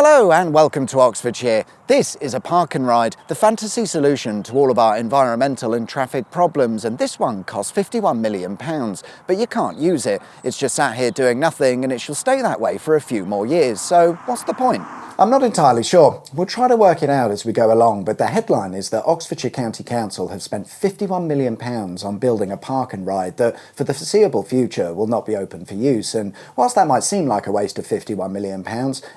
Hello and welcome to Oxfordshire. This is a park and ride, the fantasy solution to all of our environmental and traffic problems, and this one costs £51 million, but you can't use it. It's just sat here doing nothing and it shall stay that way for a few more years, so what's the point? I'm not entirely sure. We'll try to work it out as we go along, but the headline is that Oxfordshire County Council have spent £51 million on building a park and ride that, for the foreseeable future, will not be open for use, and whilst that might seem like a waste of £51 million,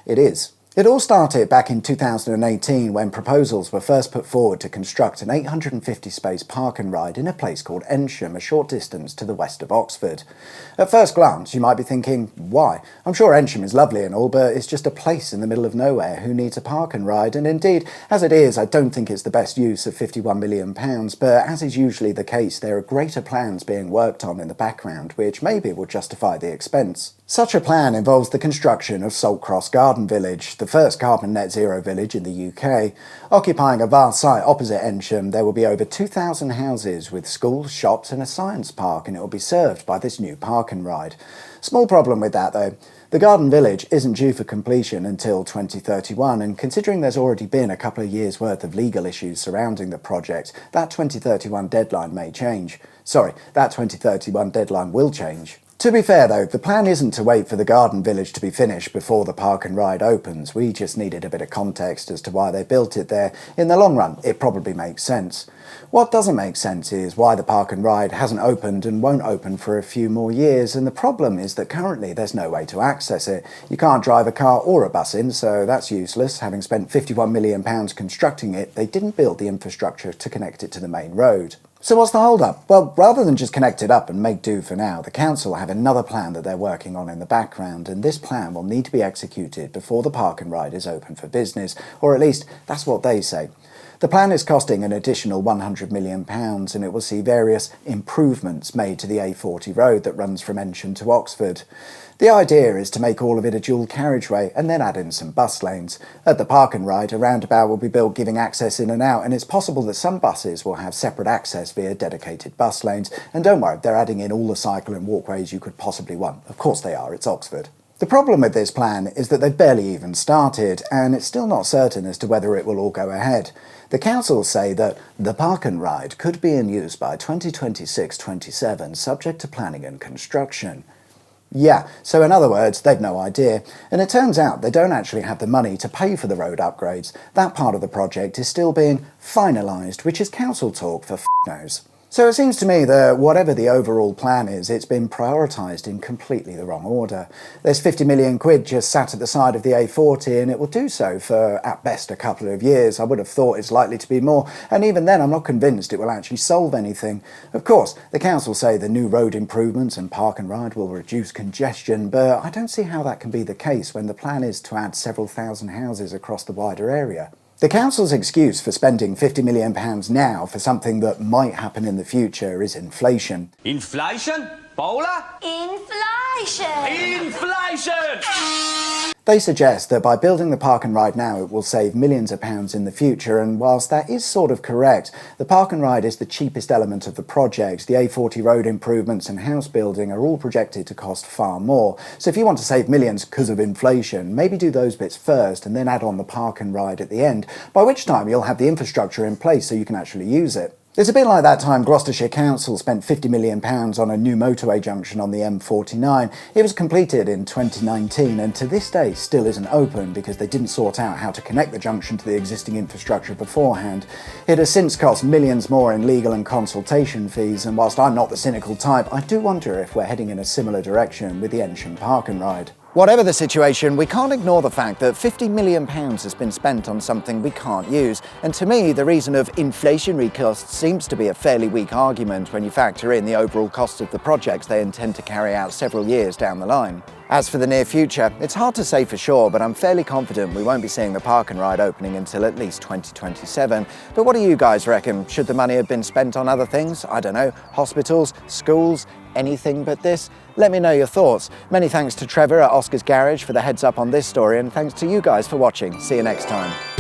it is. It all started back in 2018 when proposals were first put forward to construct an 850-space park and ride in a place called Eynsham, a short distance to the west of Oxford. At first glance, you might be thinking, why? I'm sure Eynsham is lovely and all, but it's just a place in the middle of nowhere who needs a park and ride, and indeed, as it is, I don't think it's the best use of £51 million, but as is usually the case, there are greater plans being worked on in the background, which maybe will justify the expense. Such a plan involves the construction of Saltcross Garden Village, the first carbon net zero village in the UK. Occupying a vast site opposite Eynsham, there will be over 2,000 houses with schools, shops and a science park, and it will be served by this new park and ride. Small problem with that though. The Garden Village isn't due for completion until 2031, and considering there's already been a couple of years' worth of legal issues surrounding the project, that 2031 deadline may change. Sorry, that 2031 deadline will change. To be fair though, the plan isn't to wait for the Garden Village to be finished before the park and ride opens. We just needed a bit of context as to why they built it there. In the long run, it probably makes sense. What doesn't make sense is why the park and ride hasn't opened and won't open for a few more years, and the problem is that currently there's no way to access it. You can't drive a car or a bus in, so that's useless. Having spent £51 million constructing it, they didn't build the infrastructure to connect it to the main road. So what's the hold-up? Well, rather than just connect it up and make do for now, the council have another plan that they're working on in the background, and this plan will need to be executed before the park and ride is open for business, or at least that's what they say. The plan is costing an additional £100 million, and it will see various improvements made to the A40 road that runs from Eynsham to Oxford. The idea is to make all of it a dual carriageway and then add in some bus lanes. At the park and ride, a roundabout will be built giving access in and out, and it's possible that some buses will have separate access via dedicated bus lanes. And don't worry, they're adding in all the cycle and walkways you could possibly want. Of course they are, it's Oxford. The problem with this plan is that they've barely even started, and it's still not certain as to whether it will all go ahead. The councils say that the park and ride could be in use by 2026-27, subject to planning and construction. Yeah, so in other words, they've no idea. And it turns out they don't actually have the money to pay for the road upgrades. That part of the project is still being finalised, which is council talk for knows. So it seems to me that whatever the overall plan is, it's been prioritised in completely the wrong order. There's 50 million quid just sat at the side of the A40, and it will do so for, at best, a couple of years. I would have thought it's likely to be more, and even then I'm not convinced it will actually solve anything. Of course, the council say the new road improvements and park and ride will reduce congestion, but I don't see how that can be the case when the plan is to add several thousand houses across the wider area. The council's excuse for spending £50 million now for something that might happen in the future is inflation. Inflation? Bowler? Inflation! Inflation! They suggest that by building the park and ride now it will save millions of pounds in the future, and whilst that is sort of correct, the park and ride is the cheapest element of the project. The A40 road improvements and house building are all projected to cost far more. So if you want to save millions because of inflation, maybe do those bits first and then add on the park and ride at the end, by which time you'll have the infrastructure in place so you can actually use it. It's a bit like that time Gloucestershire Council spent £50 million on a new motorway junction on the M49. It was completed in 2019 and to this day still isn't open because they didn't sort out how to connect the junction to the existing infrastructure beforehand. It has since cost millions more in legal and consultation fees, and whilst I'm not the cynical type, I do wonder if we're heading in a similar direction with the Eynsham park and ride. Whatever the situation, we can't ignore the fact that £50 million has been spent on something we can't use, and to me the reason of inflationary costs seems to be a fairly weak argument when you factor in the overall cost of the projects they intend to carry out several years down the line. As for the near future, it's hard to say for sure, but I'm fairly confident we won't be seeing the park and ride opening until at least 2027. But what do you guys reckon? Should the money have been spent on other things? I don't know, hospitals, schools, anything but this? Let me know your thoughts. Many thanks to Trevor at Oscar's Garage for the heads up on this story, and thanks to you guys for watching. See you next time.